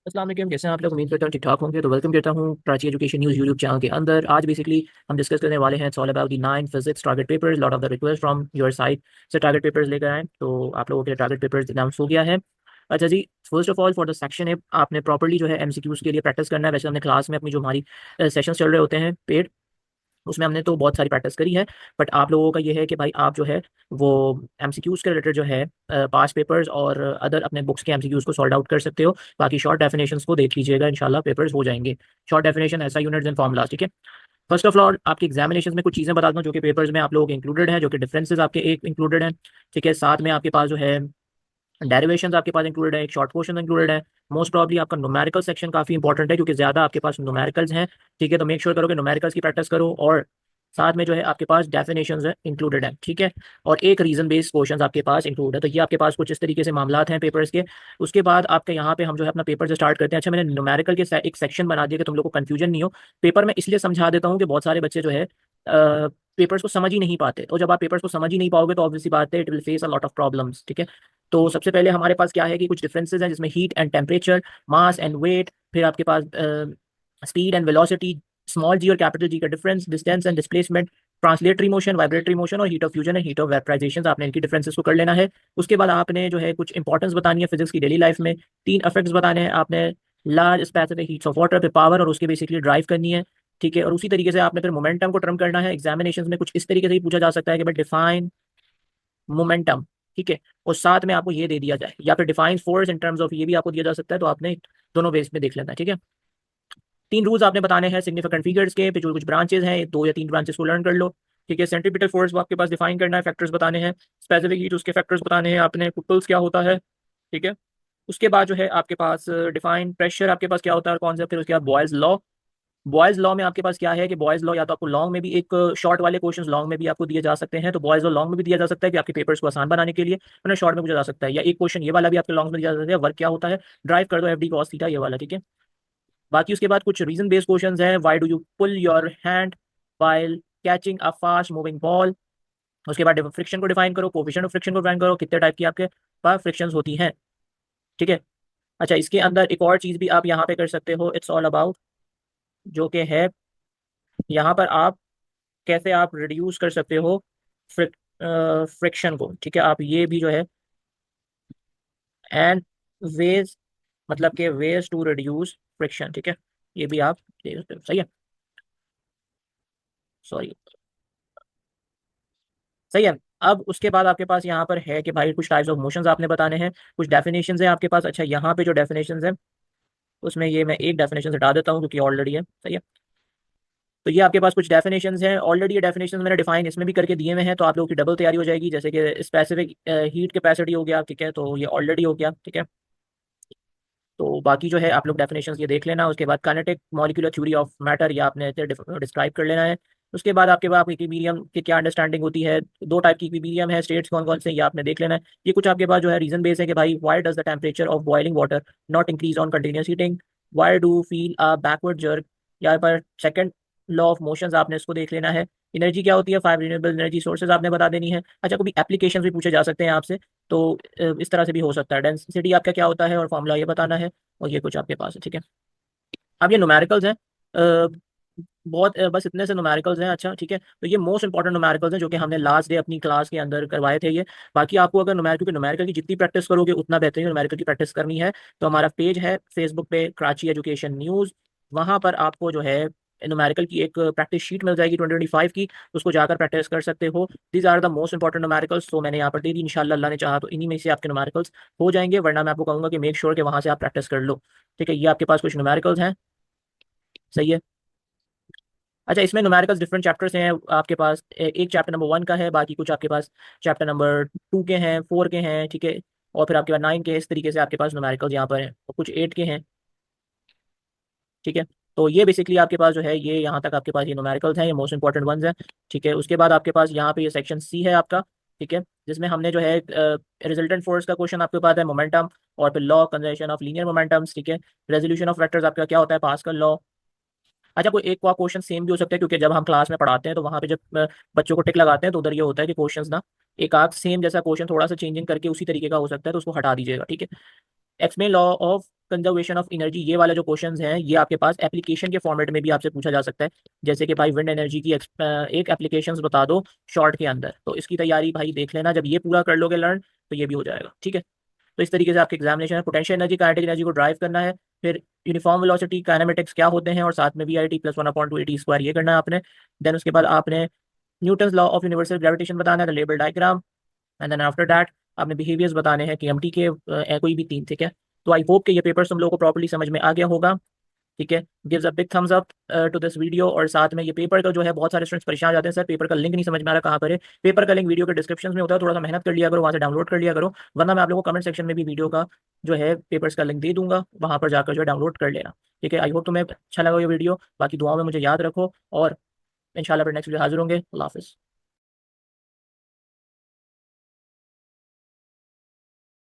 अस्सलाम वालेकुम, कैसे हैं आप लोग। उम्मीद करता हूँ ठीक ठाक होंगे। तो वेलकम करता हूँ Prachi education news YouTube channel के अंदर। आज बेसिकली हम डिस्कस करने वाले हैं it's all about the 9 physics target papers. Lot of the request from your side से टारगेट पेपर्स लेकर आए, तो आप लोगों के टारगेट पेपर्स अनाउंस हो गया है। अच्छा जी, first of all for the section है, आपने प्रॉपर्ली जो है एमसीक्यूज़ के लिए प्रैक्टिस करना है। वैसे हमने क्लास में अपनी जो हमारी सेशंस चल रहे होते हैं पेड, उसमें हमने तो बहुत सारी प्रैक्टिस करी है। बट आप लोगों का ये है कि भाई आप जो है वो एमसीक्यूज़ के रिलेटेड जो है पास पेपर्स और अदर अपने बुक्स के एमसीक्यूज़ को सॉल्व आउट कर सकते हो। बाकी शॉर्ट डेफिनेशंस को देख लीजिएगा, इंशाल्लाह पेपर्स हो जाएंगे। शॉर्ट डेफिनेशन ऐसा यूनिट्स एंड फॉर्मुलाज, ठीक है। फर्स्ट ऑफ ऑल आपके एग्जामिनेशन में कुछ चीज़ें बता दूं जो कि पेपर्स में आप लोगों के इंक्लूडेड है, जो कि डिफरेंसेस आपके एक इंक्लूडेड हैं, ठीक है। साथ में आपके पास जो है डेरिवेशंस आपके पास इंक्लूडेड है, एक शॉर्ट क्वेश्चन इंक्लूडेड है। मोस्ट प्रॉब्ली आपका न्यूमेरिकल सेक्शन काफी इंपॉर्टेंट है क्योंकि ज्यादा आपके पास न्यूमेरिकल्स हैं, ठीक है। तो मेक श्योर करो कि न्यूमेरिकल्स की प्रैक्टिस करो और साथ में जो है आपके पास डेफिनेशंस है इंक्लूडेड है, ठीक है। और एक रीजन बेस्ड क्वेश्चंस आपके पास इंक्लूड है। तो ये आपके पास कुछ इस तरीके से मामलात हैं पेपर्स के। उसके बाद आपके यहाँ पे हम जो है अपना पेपर से स्टार्ट करते हैं। अच्छा, मैंने न्यूमेरिकल के एक सेक्शन बना दिया कि तुम लोग को कंफ्यूजन नहीं हो। पेपर में इसलिए समझा देता हूँ कि बहुत सारे बच्चे जो है पेपर्स को समझ ही नहीं पाते। तो जब आप पेपर्स को समझ ही नहीं पाओगे तो ऑब्वियसली बात है, it will face a lot of problems, ठीक है। तो सबसे पहले हमारे पास क्या है कि कुछ डिफरेंसेस हैं जिसमें heat and temperature, mass and weight, फिर आपके पास speed and velocity, small G और कैपिटल जी का difference, distance and displacement, translatory motion, vibratory motion और heat of fusion and heat of vaporisation. आपने इनकी डिफरेंसेस को कर लेना है। उसके बाद आपने जो है कुछ इंपॉर्टेंस बतानी है फिजिक्स की डेली लाइफ में। 3 इफेक्ट्स बताने हैं आपने, large specific heats of water पे पावर और उसके बेसिकली ड्राइव करनी है, ठीक है। और उसी तरीके से आपने फिर मोमेंटम को टर्म करना है। एग्जामिनेशन में कुछ इस तरीके से ही पूछा जा सकता है कि भाई डिफाइन मोमेंटम, ठीक है। और साथ में आपको ये दे दिया जाए या फिर define force in terms of, ये भी आपको दिया जा सकता है। तो आपने दोनों बेस में देख लेना है, ठीक है। 3 रूल्स आपने बताने हैं सिग्निफिकेंट फिगर्स के, फिर जो कुछ ब्रांचेस हैं 2 या 3 ब्रांचेस को लर्न कर लो, ठीक है। सेंट्रीपिटल फोर्स वो आपके पास डिफाइन करना है, फैक्टर्स बताने हैं, स्पेसिफिक हीट उसके फैक्टर्स बताने हैं आपने, कुपल्स क्या होता है, ठीक है। उसके बाद जो है आपके पास डिफाइन प्रेशर आपके पास क्या होता है और कौन सा, फिर उसके बाद बॉयज लॉ। बॉयज लॉ में आपके पास क्या है कि बॉयज लॉ या तो आपको लॉन्ग में भी एक शॉर्ट वाले क्वेश्चंस लॉन्ग में भी आपको दिए जा सकते हैं। तो बॉयज लॉ लॉन्ग में भी दिया जा सकता है कि आपके पेपर्स को आसान बनाने के लिए, वरना शॉर्ट में पूछा जा सकता है। या एक क्वेश्चन ये वाला भी आपके लॉन्ग में दिया जा सकता है, वर्क क्या होता है, ड्राइव कर दो एफ डी कॉस थीटा, ये वाला, ठीक है। बाकी उसके बाद कुछ रीजन बेस्ड क्वेश्चंस हैं। Why do you pull your hand while catching a fast moving ball. उसके बाद फ्रिक्शन को डिफाइन करो, कोफिशिएंट ऑफ फ्रिक्शन को डिफाइन करो, कितने टाइप की आपके पास फ्रिक्शंस होती हैं, ठीक है। अच्छा, इसके अंदर एक और चीज भी आप यहाँ पे कर सकते हो, इट्स ऑल अबाउट जो कि है यहाँ पर आप कैसे आप रिड्यूस कर सकते हो फ्रिक्शन को, ठीक है। आप ये भी जो है एंड वेज, मतलब कि वेज टू रिड्यूस फ्रिक्शन, ठीक है। ये भी आप दे सकते हो, सही है। सॉरी, सही है। अब उसके बाद आपके पास यहाँ पर है कि भाई कुछ टाइप्स ऑफ मोशंस आपने बताने हैं, कुछ डेफिनेशंस है आपके पास। अच्छा, यहाँ पे जो डेफिनेशंस है उसमें ये मैं एक डेफिनेशन हटा देता हूँ क्योंकि ऑलरेडी है, सही है। तो ये आपके पास कुछ डेफिनेशंस हैं ऑलरेडी, ये डेफिनेशंस मैंने डिफाइन इसमें भी करके दिए हुए हैं, तो आप लोगों की डबल तैयारी हो जाएगी। जैसे कि स्पेसिफिक हीट कैपेसिटी हो गया, ठीक है, तो ये ऑलरेडी हो गया, ठीक है। तो बाकी जो है आप लोग डेफिनेशंस ये देख लेना। उसके बाद kinetic molecular theory of matter, ये आपने डिस्क्राइब कर लेना है। उसके बाद आपके पास इक्विलिब्रियम की क्या अंडरस्टैंडिंग होती है, 2 टाइप की इक्विलिब्रियम है, स्टेट्स कौन कौन से, ये आपने देख लेना है। ये कुछ आपके पास जो है रीजन बेस है कि भाई why does the temperature of boiling water not increase on continuous heating, why do feel a backward jerk. यहाँ पर सेकंड लॉ ऑफ मोशंस आपने इसको देख लेना है। एनर्जी क्या होती है, 5 रिन्यूएबल एनर्जी सोर्सेज आपने बता देनी है। अच्छा, कोई एप्लीकेशन भी पूछे जा सकते हैं आपसे, तो इस तरह से भी हो सकता है। डेंसिटी आपका क्या होता है और फॉर्मूला ये बताना है, और ये कुछ आपके पास है, ठीक है। अब ये न्यूमेरिकल्स हैं, बहुत बस इतने से न्यूमेरिकल्स हैं, अच्छा, ठीक है। तो ये मोस्ट इंपॉर्टेंट न्यूमेरिकल्स हैं जो कि हमने लास्ट डे अपनी क्लास के अंदर करवाए थे ये। बाकी आपको अगर न्यूमेरिकल की न्यूमेरिकल की जितनी प्रैक्टिस करोगे उतना बेहतरीन न्यूमेरिकल की प्रैक्टिस करनी है, तो हमारा पेज है फेसबुक पे कराची एजुकेशन न्यूज़, वहाँ पर आपको जो है न्यूमेरिकल की एक प्रैक्टिस शीट मिल जाएगी 2025 की, उसको जाकर प्रैक्टिस कर सकते हो। These are the most important numericals, तो मैंने यहाँ पर दे दी। इंशाल्लाह अल्लाह ने चाहा तो इन्हीं में से आपके न्यूमेरिकल्स हो जाएंगे, वरना मैं आपको कहूँगा कि मेक श्योर कि वहाँ से आप प्रैक्टिस कर लो, ठीक है। ये आपके पास कुछ न्यूमेरिकल्स हैं, सही है। अच्छा, इसमें न्यूमेरिकल्स डिफरेंट चैप्टर्स हैं आपके पास, एक चैप्टर नंबर 1 का है, बाकी कुछ आपके पास चैप्टर नंबर 2 के हैं, 4 के हैं, ठीक है। और फिर आपके पास 9 के, इस तरीके से आपके पास न्यूमेरिकल्स यहाँ पर हैं, और कुछ 8 के हैं, ठीक है। तो ये बेसिकली आपके पास जो है ये यहाँ तक आपके पास ये न्यूमेरिकल्स हैं, ये मोस्ट इंपॉर्टेंट वंस हैं, ठीक है। उसके बाद आपके पास यहाँ पे ये सेक्शन सी है आपका, ठीक है, जिसमें हमने जो है रिजल्टेंट फोर्स का क्वेश्चन आपके पास है, मोमेंटम, और फिर law conservation of linear momentums, ठीक है। रेजोल्यूशन ऑफ वेक्टर्स आपका क्या होता है, पास्कल लॉ। अच्छा, कोई एक क्वेश्चन सेम भी हो सकता है क्योंकि जब हम क्लास में पढ़ाते हैं तो वहाँ पे जब बच्चों को टिक लगाते हैं तो उधर ये होता है कि क्वेश्चंस ना एक आध सेम जैसा क्वेश्चन थोड़ा सा चेंजिंग करके उसी तरीके का हो सकता है, तो उसको हटा दीजिएगा, ठीक है। Explain law of conservation of energy, ये वाला जो क्वेश्चन हैं ये आपके पास एप्लीकेशन के फॉर्मेट में भी आपसे पूछा जा सकता है। जैसे कि भाई विंड एनर्जी की एक एप्लीकेशन बता दो शॉर्ट के अंदर, तो इसकी तैयारी भाई देख लेना, जब ये पूरा कर लोगे लर्न तो ये भी हो जाएगा। ठीक है, तो इस तरीके से आपके एग्जामिनेशन है। पोटेंशियल एनर्जी काइनेटिक एनर्जी को ड्राइव करना है, फिर यूनिफॉर्म वेलोसिटी काइनेमेटिक्स क्या होते हैं, और साथ में we I T plus 1/2 AT² ये करना है आपने। देन उसके बाद आपने Newton's law of universal gravitation बताना है, label diagram, and then after that आपने बिहेवियर्स बताने हैं केएमटी के कोई भी 3। ठीक है, तो आई होप कि ये पेपर तुम लोगों को प्रॉपर्ली समझ में आ गया होगा। ठीक है, gives a big thumbs up to this video. और साथ में ये पेपर का जो है, बहुत सारे स्टूडेंट्स परेशान हो जाते हैं, सर पेपर का लिंक नहीं समझ में आ रहा, कहाँ पर है। पेपर का लिंक वीडियो के डिस्क्रिप्शन में होता है, थोड़ा सा मेहनत कर लिया करो, वहाँ से डाउनलोड कर लिया करो, वरना मैं आप लोगों को कमेंट सेक्शन में भी वीडियो का जो है पेपर्स का लिंक दे दूंगा, वहाँ पर जाकर जो है डाउनलोड कर लेना। ठीक है, आई होप तुम्हें अच्छा लगा ये वीडियो, बाकी दुआओं में मुझे याद रखो, और इंशाल्लाह फिर नेक्स्ट वीडियो हाजिर होंगे। अल्लाह हाफिज़।